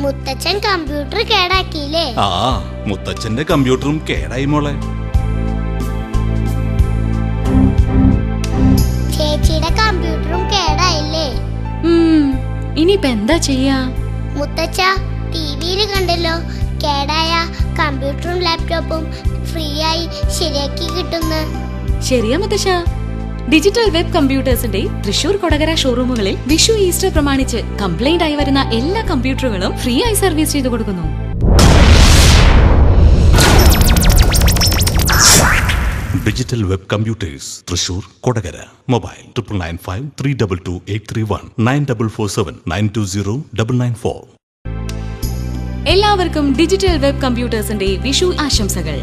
മുത്തച്ഛൻ കമ്പ്യൂട്ടർ കേടാക്കിയില്ലേ? ആ, മുത്തച്ഛന്റെ കമ്പ്യൂട്ടറും കേടായി മോളെ. ചേച്ചിയുടെ കമ്പ്യൂട്ടറും കേടായില്ലേ? ഇനിയിപ്പോ എന്താ ചെയ്യാ? മുത്തച്ഛ, ടിവിയിൽ കണ്ടല്ലോ, കേടായ കമ്പ്യൂട്ടറും ലാപ്ടോപ്പും ഫ്രീ ആയി ശരിയാക്കി കിട്ടുന്നു. ശരിയാ മുത്തശ്ശ. ഡിജിറ്റൽ വെബ് കമ്പ്യൂട്ടേഴ്സിന്റെ തൃശൂർ കൊടകര ഷോറൂമുകളിൽ വിഷു ഈസ്റ്റർ പ്രമാണിച്ച് കംപ്ലൈന്റ് ആയി വരുന്ന എല്ലാ കമ്പ്യൂട്ടറുകളും ഫ്രീ ആയി സർവീസ് ചെയ്തു കൊടുക്കുന്നു. Digital web computers, Thrissur Kodakara. Mobile 9953222831 9447920994. എല്ലാവർക്കും ഡിജിറ്റൽ വെബ് കമ്പ്യൂട്ടേഴ്സിന്റെ വിഷു ആശംസകൾ.